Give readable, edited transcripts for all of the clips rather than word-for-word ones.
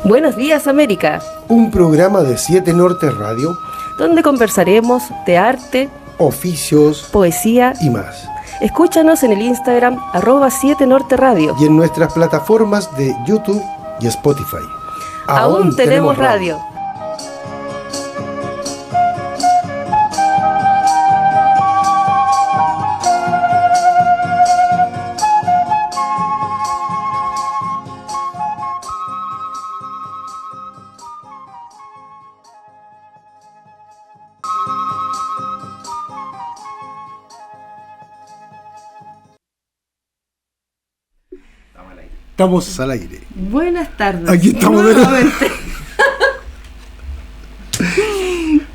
Buenos días, América. Un programa de 7 Norte Radio, donde conversaremos de arte, oficios, poesía y más. Escúchanos en el Instagram @7Norte Radio y en nuestras plataformas de YouTube y Spotify. Aún tenemos radio. Estamos al aire. Buenas tardes. Aquí estamos nuevamente.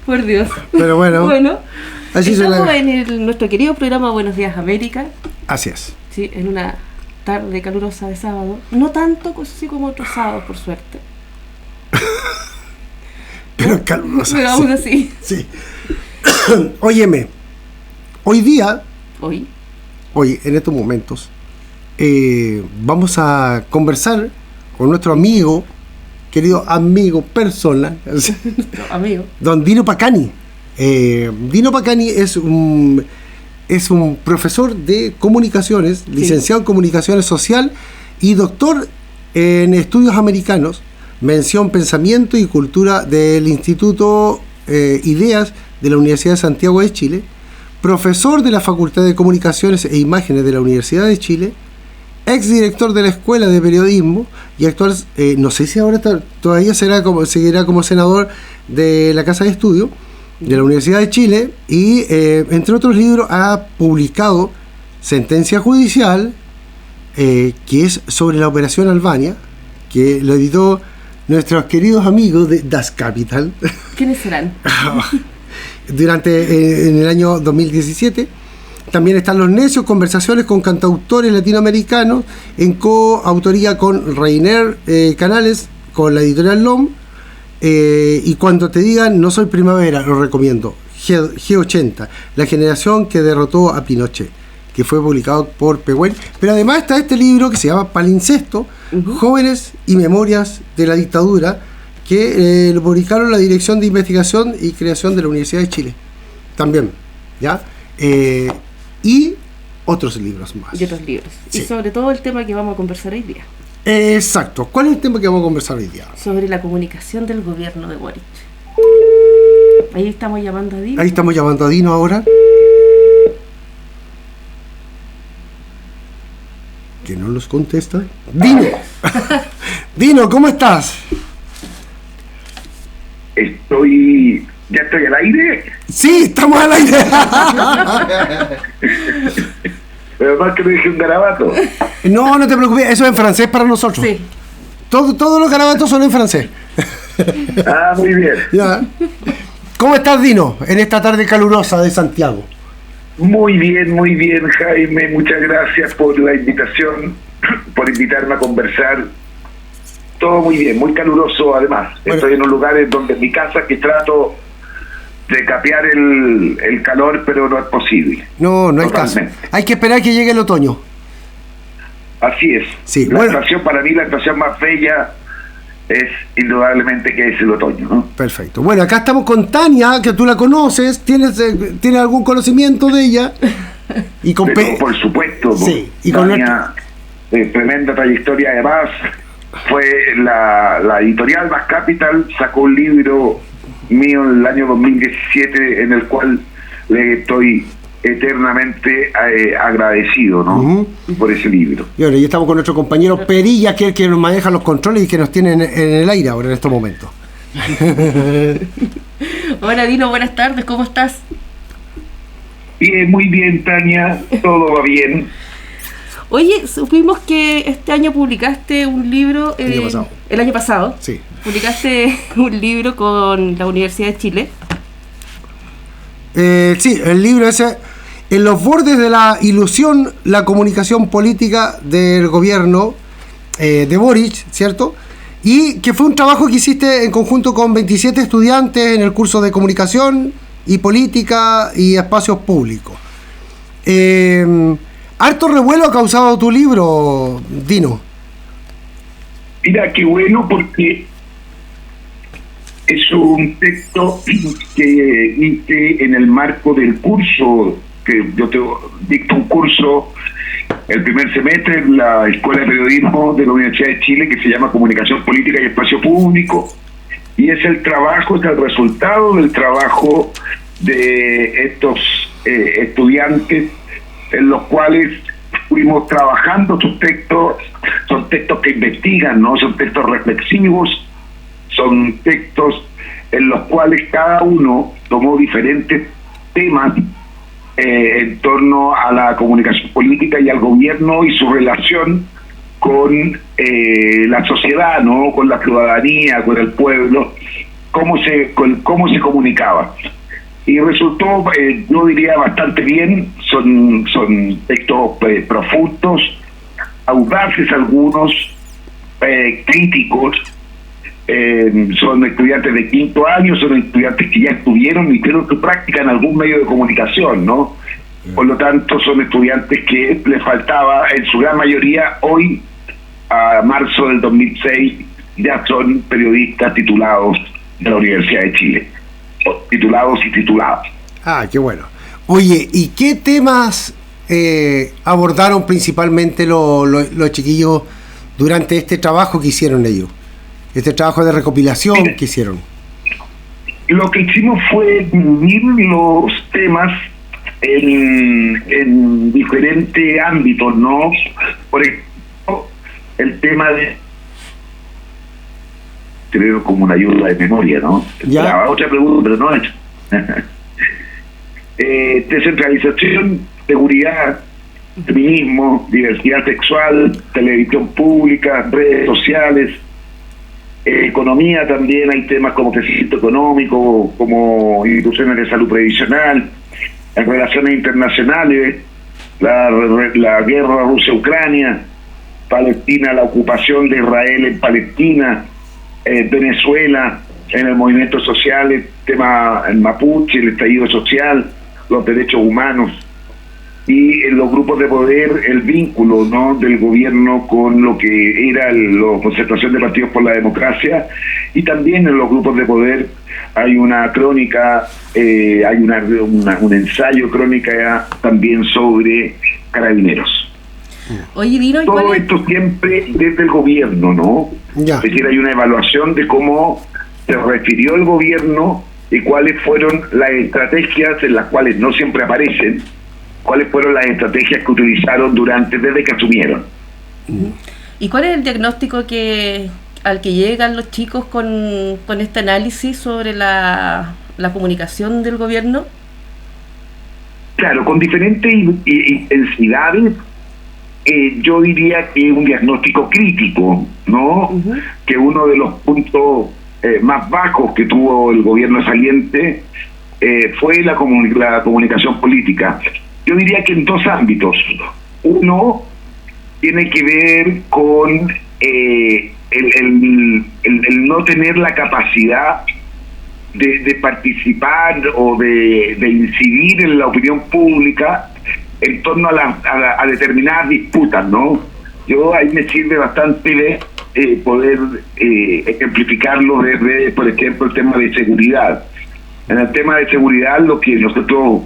Por Dios. Pero bueno, así estamos en nuestro querido programa Buenos Días América. Así es. Sí, en una tarde calurosa de sábado. No tanto así como otros sábados, por suerte. Pero calurosa. Pero aún así. Sí. Óyeme, hoy, en estos momentos, vamos a conversar con nuestro amigo, querido amigo, persona, amigo, don Dino Pacani. Dino Pacani es un profesor de comunicaciones, licenciado en comunicaciones social y doctor en estudios americanos, mención Pensamiento y Cultura del Instituto Ideas de la Universidad de Santiago de Chile, profesor de la Facultad de Comunicaciones e Imágenes de la Universidad de Chile, exdirector de la Escuela de Periodismo y actual, no sé si ahora todavía seguirá como senador de la Casa de Estudio de la Universidad de Chile, y entre otros libros ha publicado Sentencia Judicial, que es sobre la Operación Albania, que lo editó nuestros queridos amigos de Das Kapital. ¿Quiénes serán? En el año 2017. También están Los Necios, conversaciones con cantautores latinoamericanos, en coautoría con Reiner Canales, con la editorial LOM. Y Cuando te digan no soy primavera, lo recomiendo. G80, la generación que derrotó a Pinochet, que fue publicado por Pehuen. Pero además está este libro que se llama Palincesto, Jóvenes y Memorias de la Dictadura, que lo publicaron la Dirección de Investigación y Creación de la Universidad de Chile. También, ¿ya? Y otros libros más. Y otros libros. Sí. Y sobre todo el tema que vamos a conversar hoy día. Exacto. ¿Cuál es el tema que vamos a conversar hoy día? Sobre la comunicación del gobierno de Boric. Ahí estamos llamando a Dino. Ahí estamos llamando a Dino ahora. Que no nos contesta. Dino. Dino, ¿cómo estás? ¿Ya estoy al aire? Sí, estamos al aire. Pero más que me dije un garabato. No te preocupes, eso es en francés para nosotros. Sí. Todos los garabatos son en francés. Ah, muy bien. Ya. ¿Cómo estás, Dino, en esta tarde calurosa de Santiago? Muy bien, Jaime. Muchas gracias por la invitación, por invitarme a conversar. Todo muy bien, muy caluroso además. Bueno, estoy en un lugar donde en mi casa que trato de capear el calor, pero no es posible. No hay caso. Hay que esperar que llegue el otoño. Así es. Sí, la estación, para mí, la estación más bella es indudablemente que es el otoño, ¿no? Perfecto. Bueno, acá estamos con Tania, que tú la conoces. ¿Tienes algún conocimiento de ella? Y con por supuesto. Sí. Y Tania, tremenda trayectoria además. Fue la editorial Das Kapital, sacó un libro mío en el año 2017 en el cual le estoy eternamente agradecido, ¿no? Por ese libro. Y ahora ya estamos con nuestro compañero Perilla, que es el que nos maneja los controles y que nos tiene en el aire ahora en estos momentos. Hola Dino, buenas tardes, ¿cómo estás? Bien, muy bien, Tania, todo va bien. Oye, supimos que este año publicaste un libro. El año pasado. Sí. Publicaste un libro con la Universidad de Chile. Sí, el libro ese, En los bordes de la ilusión, la comunicación política del gobierno de Boric, ¿cierto? Y que fue un trabajo que hiciste en conjunto con 27 estudiantes en el curso de comunicación y política y espacios públicos. Harto revuelo ha causado tu libro, Dino. Mira, qué bueno, porque es un texto que hice en el marco del curso, que yo dicto un curso el primer semestre en la Escuela de Periodismo de la Universidad de Chile, que se llama Comunicación Política y Espacio Público, y es el resultado del trabajo de estos estudiantes, en los cuales fuimos trabajando sus textos. Son textos que investigan, ¿no? Son textos reflexivos, son textos en los cuales cada uno tomó diferentes temas en torno a la comunicación política y al gobierno y su relación con la sociedad, ¿no? Con la ciudadanía, con el pueblo, cómo se comunicaba. Y resultó, yo diría, bastante bien. Son textos profundos, audaces algunos, críticos. Son estudiantes de quinto año, son estudiantes que ya estuvieron y creo que practican algún medio de comunicación, ¿no? Por lo tanto, son estudiantes que les faltaba, en su gran mayoría, hoy, a marzo del 2006, ya son periodistas titulados de la Universidad de Chile. Titulados y titulados. Ah, qué bueno. Oye, ¿y qué temas abordaron principalmente los chiquillos durante este trabajo que hicieron ellos? Este trabajo de recopilación que hicieron. Lo que hicimos fue dividir los temas en diferentes ámbitos, ¿no? Por ejemplo, el tema de... creo como una ayuda de memoria, ¿no? ¿Ya? Otra pregunta, pero no es. Descentralización, seguridad, feminismo, diversidad sexual, televisión pública, redes sociales, economía también. Hay temas como crecimiento económico, como instituciones de salud previsional, en relaciones internacionales, la guerra Rusia-Ucrania, Palestina, la ocupación de Israel en Palestina, Venezuela, en el movimiento social, el tema el mapuche, el estallido social, los derechos humanos, y en los grupos de poder el vínculo, ¿no?, del gobierno con lo que era la concertación de partidos por la democracia. Y también en los grupos de poder hay una crónica, hay un ensayo crónica también sobre Carabineros. Oye, Dino, todo esto siempre desde el gobierno, ¿no? Ya. Es decir, hay una evaluación de cómo se refirió el gobierno y cuáles fueron las estrategias, en las cuales no siempre aparecen, cuáles fueron las estrategias que utilizaron desde que asumieron. ¿Y cuál es el diagnóstico al que llegan los chicos con este análisis sobre la comunicación del gobierno? Claro, con diferentes intensidades. Yo diría que un diagnóstico crítico, ¿no? Uh-huh. Que uno de los puntos más bajos que tuvo el gobierno saliente fue la comunicación política. Yo diría que en dos ámbitos. Uno tiene que ver con el no tener la capacidad de participar o de incidir en la opinión pública en torno a determinadas disputas, ¿no? Ahí me sirve bastante de poder ejemplificarlo desde, por ejemplo, el tema de seguridad. En el tema de seguridad, lo que nosotros,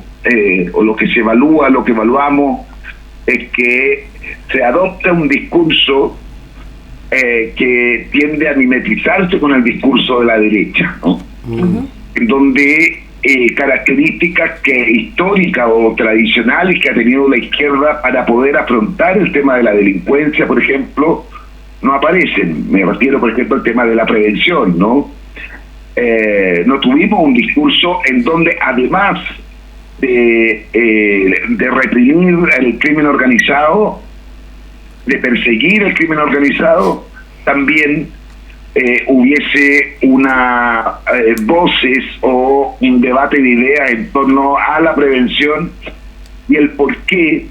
o lo que se evalúa, lo que evaluamos, es que se adopta un discurso que tiende a mimetizarse con el discurso de la derecha, ¿no? Uh-huh. En donde características históricas o tradicionales que ha tenido la izquierda para poder afrontar el tema de la delincuencia, por ejemplo, no aparecen. Me refiero, por ejemplo, al tema de la prevención, ¿no? No tuvimos un discurso en donde, además de reprimir el crimen organizado, de perseguir el crimen organizado, también hubiese voces o un debate de ideas en torno a la prevención y el por qué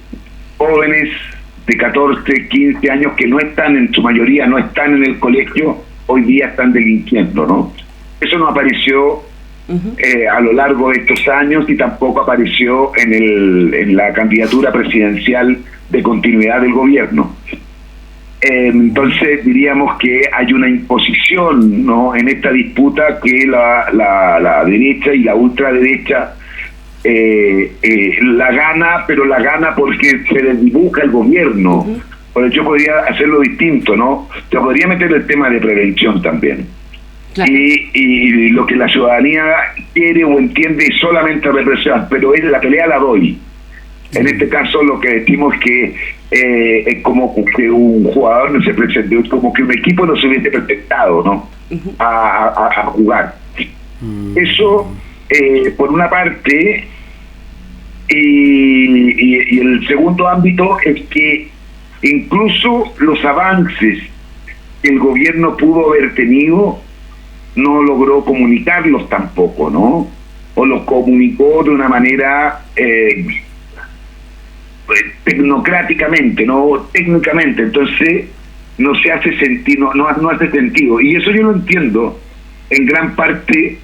jóvenes de 14, 15 años que no están, en su mayoría no están en el colegio, hoy día están delinquiendo, ¿no? Eso no apareció a lo largo de estos años y tampoco apareció en la candidatura presidencial de continuidad del gobierno. Entonces diríamos que hay una imposición, ¿no?, en esta disputa que la derecha y la ultraderecha la gana, pero la gana porque se desdibuja el gobierno. Pero yo podría hacerlo distinto, ¿no? Yo podría meter el tema de prevención también. Claro. Y lo que la ciudadanía quiere o entiende es solamente represión, pero la pelea la doy. En este caso lo que decimos que es como que un jugador no se presentó, como que un equipo no se hubiese presentado, ¿no?, a jugar. Eso por una parte, y el segundo ámbito es que incluso los avances que el gobierno pudo haber tenido no logró comunicarlos tampoco, ¿no? O los comunicó de una manera tecnocráticamente, no técnicamente. Entonces no se hace sentido, no hace sentido. Y eso yo lo entiendo en gran parte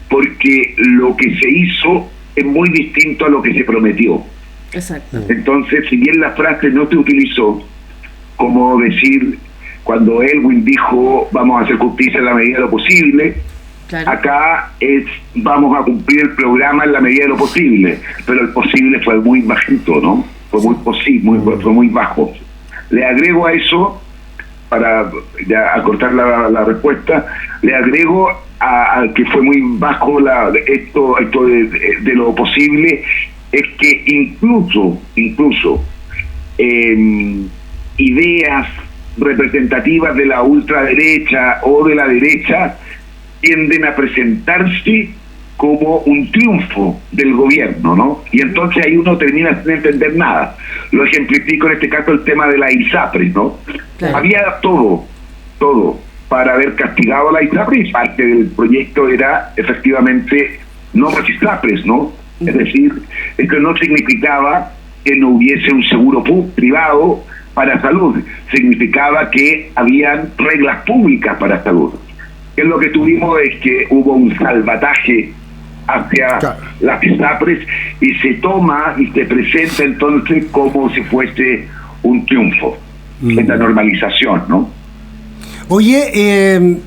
porque lo que se hizo es muy distinto a lo que se prometió. Exacto. Entonces, si bien la frase no se utilizó, como decir, cuando Elwin dijo vamos a hacer justicia en la medida de lo posible, claro, acá es vamos a cumplir el programa en la medida de lo posible, pero el posible fue muy bajito, ¿no? Fue muy posible, fue muy bajo. Le agrego a eso, para ya acortar la respuesta, le agrego a que fue muy bajo esto de lo posible, es que incluso ideas representativas de la ultraderecha o de la derecha tienden a presentarse como un triunfo del gobierno, ¿no? Y entonces ahí uno termina sin entender nada. Lo ejemplifico en este caso el tema de la ISAPRES, ¿no? Claro. Había todo para haber castigado a la ISAPRES, y parte del proyecto era efectivamente no las ISAPRES, ¿no? Es decir, esto no significaba que no hubiese un seguro privado para salud, significaba que habían reglas públicas para salud. Que lo que tuvimos es que hubo un salvataje hacia las ISAPRES y se toma y se presenta entonces como si fuese un triunfo en la normalización, ¿no? Oye,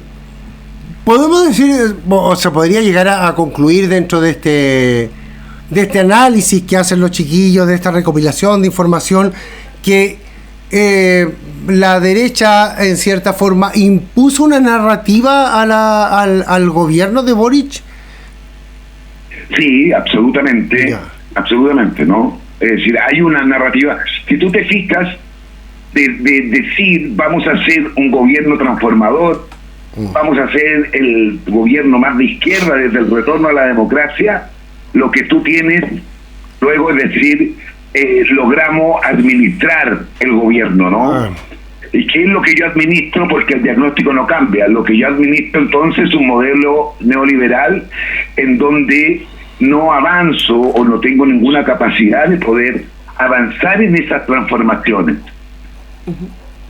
podemos decir, o se podría llegar a concluir dentro de este análisis que hacen los chiquillos, de esta recopilación de información, que la derecha en cierta forma impuso una narrativa al gobierno de Boric. Sí, absolutamente, absolutamente, ¿no? Es decir, hay una narrativa, si tú te fijas, de decir vamos a hacer un gobierno transformador, vamos a hacer el gobierno más de izquierda desde el retorno a la democracia, lo que tú tienes luego es decir, logramos administrar el gobierno, ¿no? ¿Y qué es lo que yo administro? Porque el diagnóstico no cambia. Lo que yo administro entonces es un modelo neoliberal en donde no avanzo o no tengo ninguna capacidad de poder avanzar en esas transformaciones.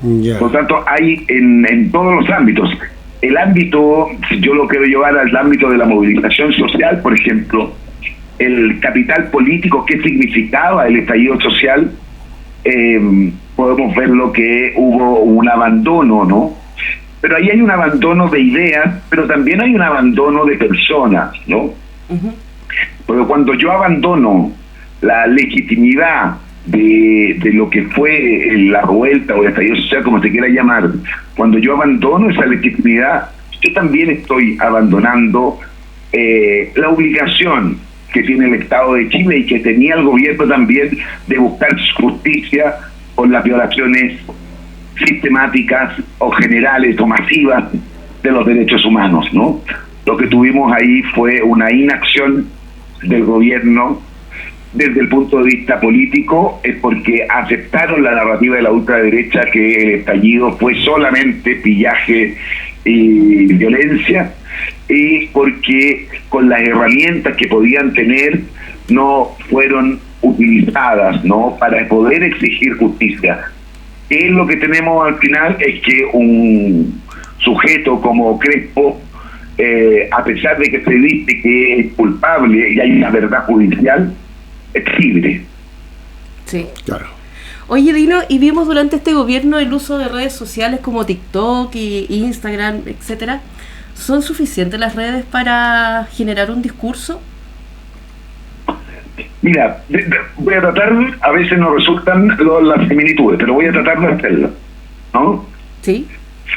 Por lo tanto, hay en todos los ámbitos. El ámbito, si yo lo quiero llevar al ámbito de la movilización social, por ejemplo, el capital político, qué significaba el estallido social, podemos ver lo que hubo un abandono, ¿no? Pero ahí hay un abandono de ideas, pero también hay un abandono de personas, ¿no? Porque cuando yo abandono la legitimidad de lo que fue la revuelta o el estallido social, como se quiera llamar, cuando yo abandono esa legitimidad, yo también estoy abandonando la obligación que tiene el Estado de Chile y que tenía el gobierno también de buscar justicia por las violaciones sistemáticas o generales o masivas de los derechos humanos, ¿no? Lo que tuvimos ahí fue una inacción del gobierno desde el punto de vista político, es porque aceptaron la narrativa de la ultraderecha que el estallido fue solamente pillaje y violencia, y porque con las herramientas que podían tener no fueron utilizadas, ¿no?, para poder exigir justicia. Y lo que tenemos al final es que un sujeto como Crespo, a pesar de que se dice que es culpable y hay una verdad judicial, es libre. Sí. Claro. Oye, Dino, y vimos durante este gobierno el uso de redes sociales como TikTok y Instagram, etcétera. ¿Son suficientes las redes para generar un discurso? Mira, voy a tratar, a veces no resultan las similitudes, pero voy a tratar de hacerlo, ¿no? Sí.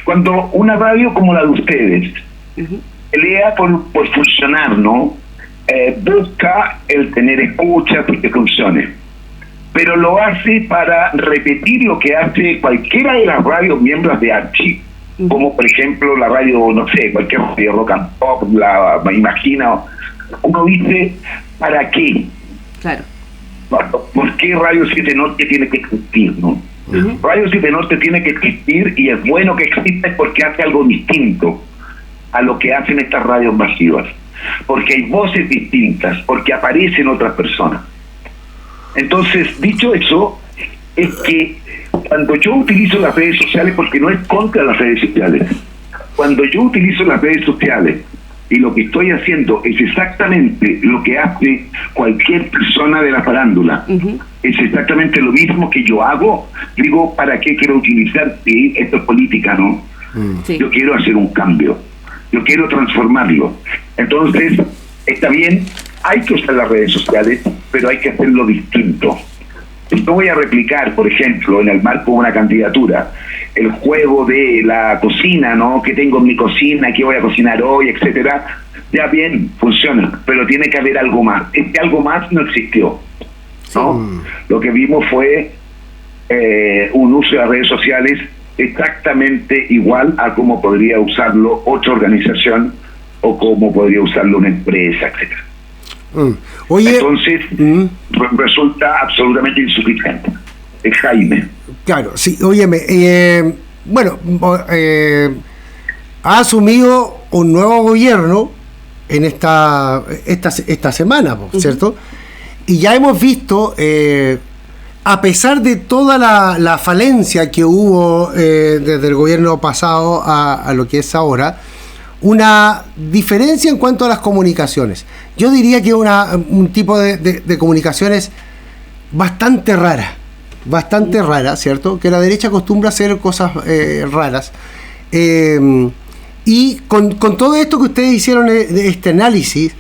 Cuando una radio como la de ustedes pelea por funcionar, ¿no? Busca el tener escuchas y que funcione, pero lo hace para repetir lo que hace cualquiera de las radios miembros de Archie, como por ejemplo la radio, no sé, cualquier radio rock and pop, me imagino. Uno dice, ¿para qué? Claro. ¿Por qué Radio 7 Norte tiene que existir, no? Radio 7 Norte tiene que existir, y es bueno que exista porque hace algo distinto a lo que hacen estas radios masivas, porque hay voces distintas, porque aparecen otras personas. Entonces, dicho eso, es que cuando yo utilizo las redes sociales, porque no es contra las redes sociales, cuando yo utilizo las redes sociales y lo que estoy haciendo es exactamente lo que hace cualquier persona de la farándula, es exactamente lo mismo que yo hago, digo, ¿para qué quiero utilizar? Sí, esto es política, ¿no? Sí. Yo quiero hacer un cambio, yo quiero transformarlo. Entonces, está bien, hay que usar las redes sociales, pero hay que hacerlo distinto. No voy a replicar, por ejemplo, en el marco de una candidatura, el juego de la cocina, ¿no? Que tengo en mi cocina, que voy a cocinar hoy, etcétera. Ya bien, funciona, pero tiene que haber algo más. Este algo más no existió, ¿no? Lo que vimos fue un uso de las redes sociales exactamente igual a cómo podría usarlo otra organización o cómo podría usarlo una empresa, etcétera. Oye, entonces resulta absolutamente insuficiente. Jaime. Claro, sí, óyeme, ha asumido un nuevo gobierno en esta semana, ¿cierto? Y ya hemos visto, a pesar de toda la falencia que hubo desde el gobierno pasado a lo que es ahora, una diferencia en cuanto a las comunicaciones. Yo diría que un tipo de comunicaciones bastante rara, ¿cierto? Que la derecha acostumbra a hacer cosas raras. Y con todo esto que ustedes hicieron de este análisis,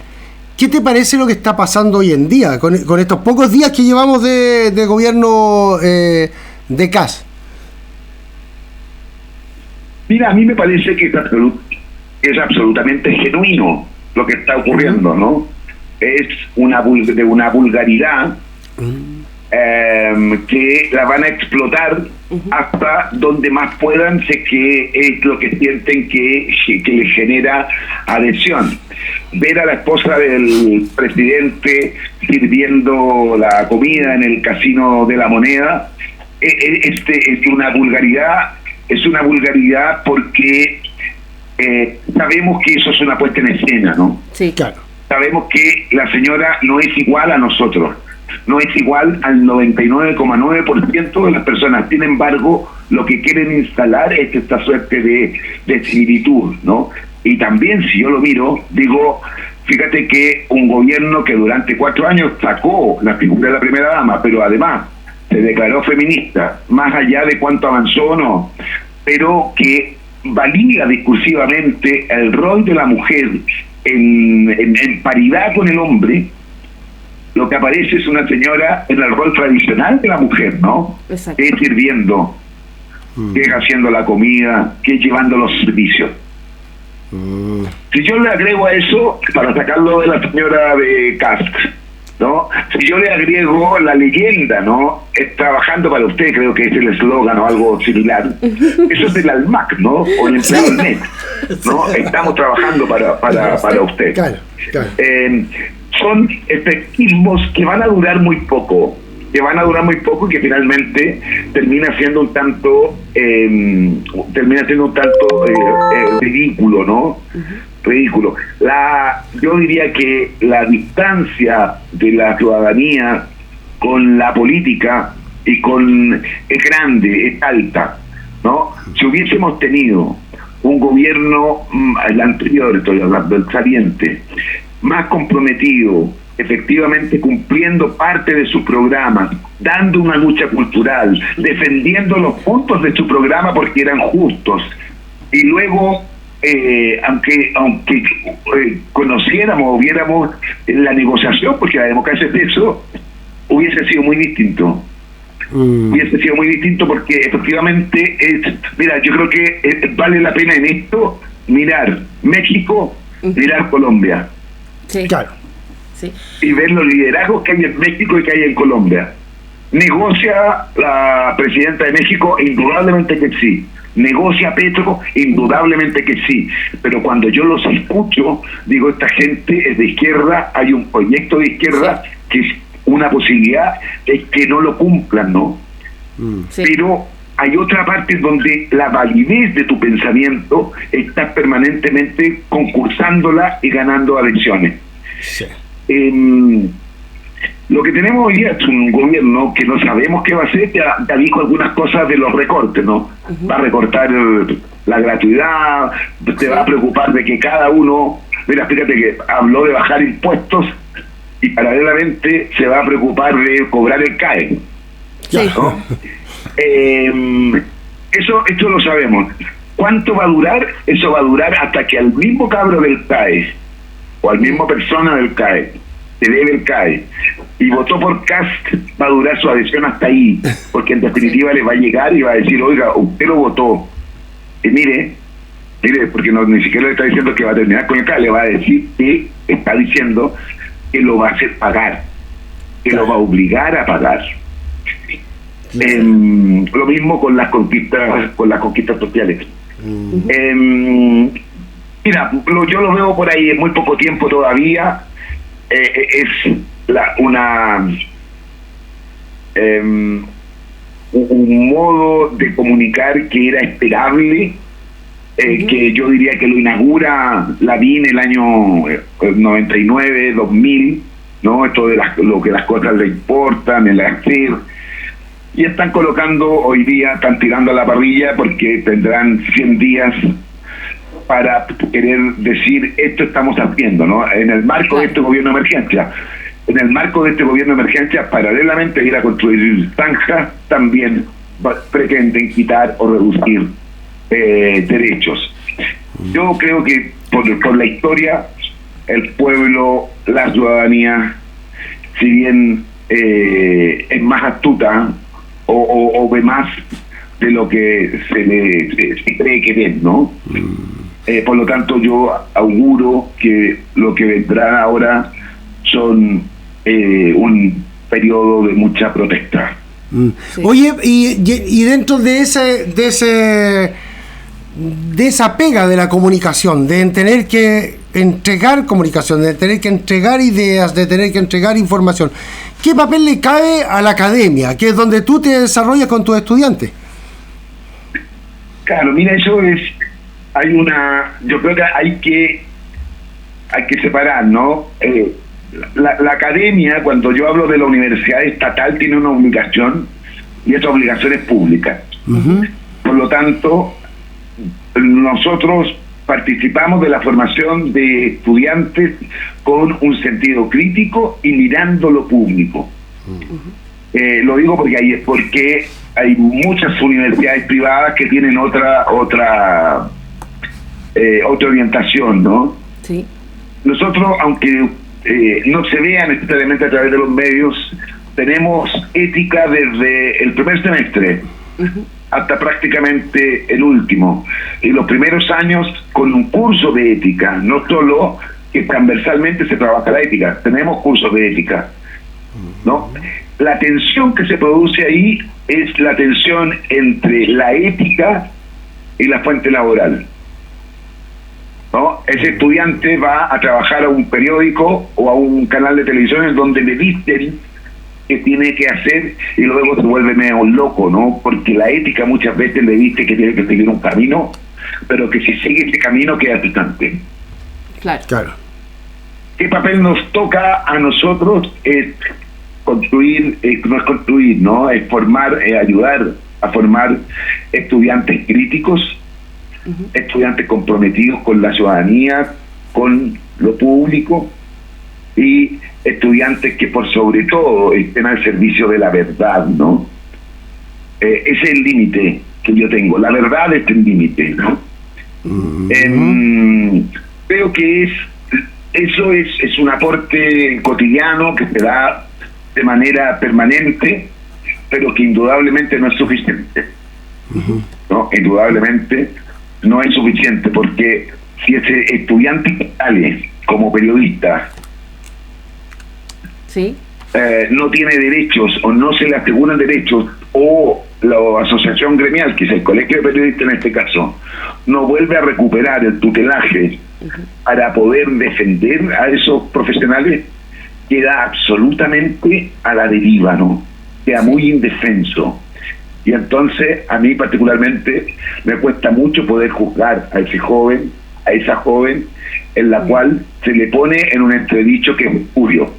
¿qué te parece lo que está pasando hoy en día, con estos pocos días que llevamos de gobierno de Kast? Mira, a mí me parece que es absolutamente genuino lo que está ocurriendo, ¿no? Es de una vulgaridad que la van a explotar hasta donde más puedan, sé que es lo que sienten que les genera adhesión. Ver a la esposa del presidente sirviendo la comida en el Casino de la Moneda es una vulgaridad porque sabemos que eso es una puesta en escena, ¿no? Sí, claro. Sabemos que la señora no es igual a nosotros, no es igual al 99,9% de las personas. Sin embargo, lo que quieren instalar es esta suerte de similitud, ¿no? Y también, si yo lo miro, digo, fíjate que un gobierno que durante 4 años sacó la figura de la primera dama, pero además se declaró feminista, más allá de cuánto avanzó o no, pero que valida discursivamente el rol de la mujer en paridad con el hombre, lo que aparece es una señora en el rol tradicional de la mujer, ¿no? Exacto. Que es sirviendo, que es haciendo la comida, que es llevando los servicios. Si yo le agrego a eso, para sacarlo de la señora de Kast, ¿no? Si yo le agrego la leyenda, ¿no? Trabajando para usted, creo que es el eslogan o algo similar. Eso es del ALMAC, ¿no? O el empleado del MEC, ¿no? Estamos trabajando para usted. Claro. Son efectismos que van a durar muy poco, y que finalmente termina siendo un tanto ridículo, ¿no? Ridículo. Yo diría que la distancia de la ciudadanía con la política es grande, es alta, ¿no? Si hubiésemos tenido un gobierno, el anterior, estoy hablando del saliente, más comprometido efectivamente cumpliendo parte de su programa, dando una lucha cultural, defendiendo los puntos de su programa porque eran justos, y luego aunque conociéramos o viéramos la negociación, porque la democracia es eso, hubiese sido muy distinto. Hubiese sido muy distinto porque efectivamente mira, yo creo que vale la pena en esto mirar México, mirar Colombia. Sí. Claro. Sí. Y ver los liderazgos que hay en México y que hay en Colombia. ¿Negocia la presidenta de México? Indudablemente que sí. ¿Negocia Petro? Indudablemente que sí. Pero cuando yo los escucho, digo, esta gente es de izquierda, hay un proyecto de izquierda, que es una posibilidad, es que no lo cumplan, ¿no? Sí. Pero hay otra parte donde la validez de tu pensamiento está permanentemente concursándola y ganando elecciones. Sí. Lo que tenemos hoy día es un gobierno que no sabemos qué va a hacer. Ya dijo algunas cosas de los recortes, ¿no? Va a recortar la gratuidad, te va a preocupar de que cada uno... Mira, fíjate que habló de bajar impuestos y paralelamente se va a preocupar de cobrar el CAE. Sí. ¿No? Esto lo sabemos. ¿Cuánto va a durar? Eso va a durar hasta que al mismo cabro del CAE o al mismo persona del CAE se debe el CAE y votó por Kast, va a durar su adhesión hasta ahí, porque en definitiva le va a llegar y va a decir, oiga, usted lo votó, y mire, porque ni siquiera le está diciendo que va a terminar con el CAE, le va a decir que está diciendo que lo va a hacer pagar, que lo va a obligar a pagar. Lo mismo con las conquistas sociales. Mira, yo lo veo por ahí en muy poco tiempo todavía. Es un modo de comunicar que era esperable, que yo diría que lo inaugura Lavín el año 99, 2000, ¿no? Esto de lo que las cosas le importan, el hacer. Y están colocando hoy día, están tirando a la parrilla porque tendrán 100 días para querer decir esto estamos haciendo, ¿no? En el marco de este gobierno de emergencia. En el marco de este gobierno de emergencia, paralelamente a ir a construir zanjas, también pretenden quitar o reducir derechos. Yo creo que por la historia, el pueblo, la ciudadanía, si bien es más astuta o ve más de lo que se cree que ven, ¿no? Por lo tanto, yo auguro que lo que vendrá ahora son un periodo de mucha protesta. Sí. Oye, y dentro de esa pega de la comunicación, de tener que entregar comunicación, de tener que entregar ideas, de tener que entregar información, ¿qué papel le cae a la academia, que es donde tú te desarrollas con tus estudiantes? Claro, mira, eso es... yo creo que hay que separar, ¿no? La academia, cuando yo hablo de la universidad estatal, tiene una obligación, y esa obligación es pública. Por lo tanto, nosotros participamos de la formación de estudiantes con un sentido crítico y mirando lo público. Lo digo porque hay muchas universidades privadas que tienen otra orientación, ¿no? Sí. Nosotros, aunque no se vea necesariamente a través de los medios, tenemos ética desde el primer semestre hasta prácticamente el último, y los primeros años con un curso de ética, no solo que transversalmente se trabaja la ética, tenemos cursos de ética, ¿no? La tensión que se produce ahí es la tensión entre la ética y la fuente laboral, ¿no? Ese estudiante va a trabajar a un periódico o a un canal de televisión en donde le dicen que tiene que hacer y luego se vuelve medio loco, ¿no? Porque la ética muchas veces le dice que tiene que seguir un camino, pero que si sigue ese camino queda distante. Claro. ¿Qué papel nos toca a nosotros? Es construir, no es construir, ¿no? Es formar, ayudar a formar estudiantes críticos, estudiantes comprometidos con la ciudadanía, con lo público, y estudiantes que por sobre todo estén al servicio de la verdad, ¿no? Ese es el límite que yo tengo. La verdad es el límite, ¿no? Creo que eso es un aporte cotidiano que se da de manera permanente, pero que indudablemente no es suficiente. ¿No? Indudablemente no es suficiente, porque si ese estudiante sale como periodista, ¿sí? No tiene derechos o no se le aseguran derechos, o la asociación gremial, que es el colegio de periodistas en este caso, no vuelve a recuperar el tutelaje para poder defender a esos profesionales, queda absolutamente a la deriva, ¿no? Queda muy indefenso. Y entonces a mí particularmente me cuesta mucho poder juzgar a ese joven, a esa joven, en la cual se le pone en un entredicho que es oscuro.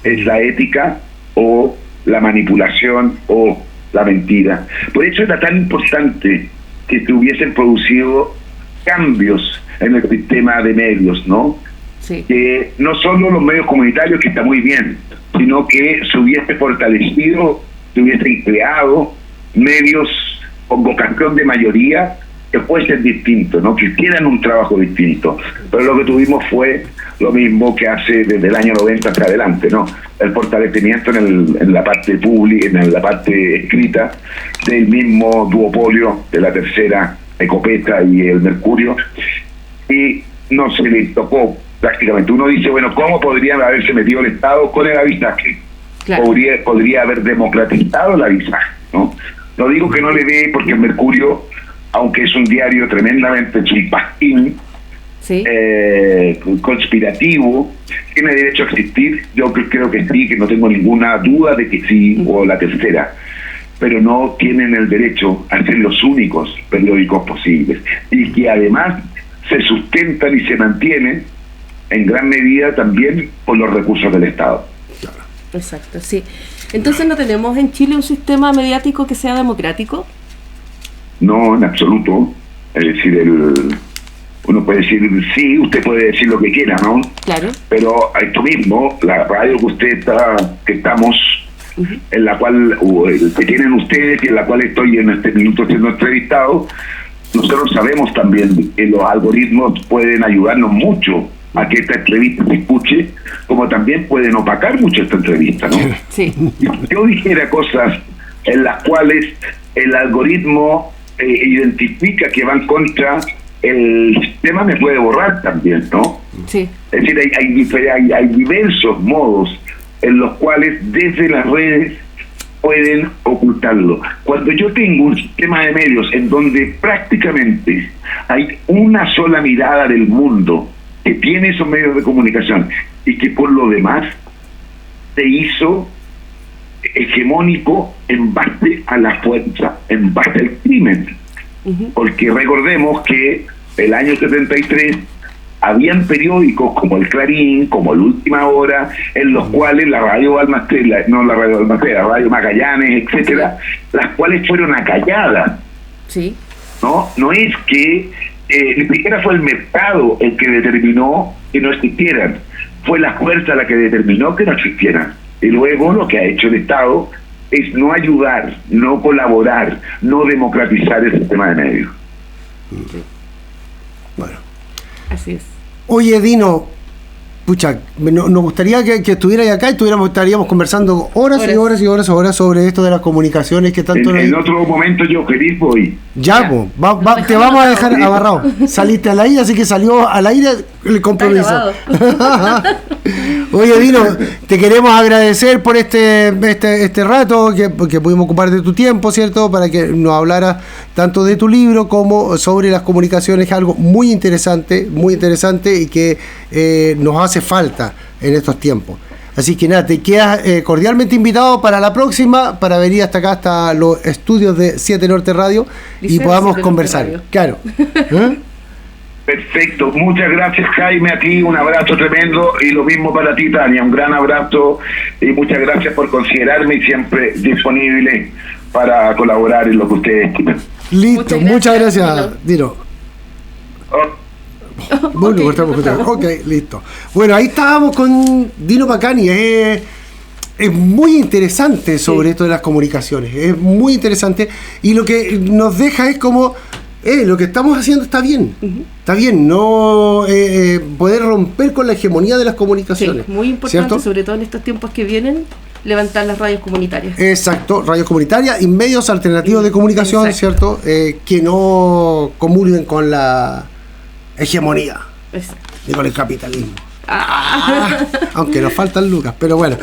Es la ética o la manipulación o la mentira. Por eso era tan importante que se hubiesen producido cambios en el sistema de medios, ¿no? Sí. Que no solo los medios comunitarios, que está muy bien, sino que se hubiese fortalecido, se hubiesen creado medios con vocación de mayoría que fuesen distintos, ¿no? Que hicieran un trabajo distinto. Pero lo que tuvimos fue lo mismo que hace desde el año 90 hacia adelante, ¿no? El fortalecimiento en la parte pública, en la parte escrita, del mismo duopolio de la Tercera, Ecopeta y el Mercurio, y no se le tocó prácticamente. Uno dice, bueno, ¿cómo podría haberse metido el Estado con el avisaje? Claro. Podría haber democratizado el avisaje, ¿no? No digo que no le dé, porque el Mercurio, aunque es un diario tremendamente chilpastín, ¿sí? Conspirativo, tiene derecho a existir. Yo creo que sí, que no tengo ninguna duda de que sí, o la Tercera, pero no tienen el derecho a ser los únicos periódicos posibles, y que además se sustentan y se mantienen en gran medida también por los recursos del Estado. Exacto, sí. Entonces, ¿no tenemos en Chile un sistema mediático que sea democrático? No, en absoluto. Es decir, uno puede decir, sí, usted puede decir lo que quiera, ¿no? Claro. Pero esto mismo, la radio que estamos, en la cual, que tienen ustedes y en la cual estoy en este minuto siendo entrevistado, nosotros sabemos también que los algoritmos pueden ayudarnos mucho a que esta entrevista se escuche, como también pueden opacar mucho esta entrevista, ¿no? Sí. Si yo dijera cosas en las cuales el algoritmo identifica que van contra el sistema, me puede borrar también, ¿no? Sí. Es decir, hay diversos modos en los cuales desde las redes pueden ocultarlo. Cuando yo tengo un sistema de medios en donde prácticamente hay una sola mirada del mundo que tiene esos medios de comunicación, y que por lo demás se hizo hegemónico en base a la fuerza, en base al crimen. Porque recordemos que el año 73 habían periódicos como el Clarín, como el Última Hora, en los cuales la Radio Magallanes, etcétera, las cuales fueron acalladas. Sí. No es que ni siquiera fue el mercado el que determinó que no existieran, fue la fuerza la que determinó que no existieran. Y luego lo que ha hecho el Estado es no ayudar, no colaborar, no democratizar el sistema de medios. Bueno. Así es. Oye, Dino, pucha, nos gustaría que estuvieras acá y estaríamos conversando horas y horas y horas sobre esto de las comunicaciones que tanto... En otro momento yo feliz voy. Ya, te vamos a dejar agarrado. Saliste al aire, así que salió al aire el compromiso. Oye, Dino, te queremos agradecer por este rato que pudimos ocupar de tu tiempo, ¿cierto? Para que nos hablaras tanto de tu libro como sobre las comunicaciones, que es algo muy interesante y que nos hace falta en estos tiempos. Así que nada, te quedas cordialmente invitado para la próxima, para venir hasta acá, hasta los estudios de 7 Norte Radio, y podamos conversar. Claro. Perfecto, muchas gracias, Jaime, a ti un abrazo tremendo, y lo mismo para ti, Tania, un gran abrazo y muchas gracias por considerarme, y siempre disponible para colaborar en lo que ustedes quieran. Listo, muchas gracias, Dino. Bueno, cortamos. Ok, listo. Bueno, ahí estábamos con Dino Pacani. Es muy interesante sobre esto de las comunicaciones. Es muy interesante. Y lo que nos deja es como... lo que estamos haciendo está bien. Está bien, no poder romper con la hegemonía de las comunicaciones. Sí, muy importante, ¿cierto? Sobre todo en estos tiempos que vienen, levantar las radios comunitarias. Exacto, radios comunitarias y medios alternativos de comunicación, exacto. ¿Cierto? Que no comulguen con la hegemonía. Exacto. Ni con el capitalismo. Aunque nos faltan lucas, pero bueno.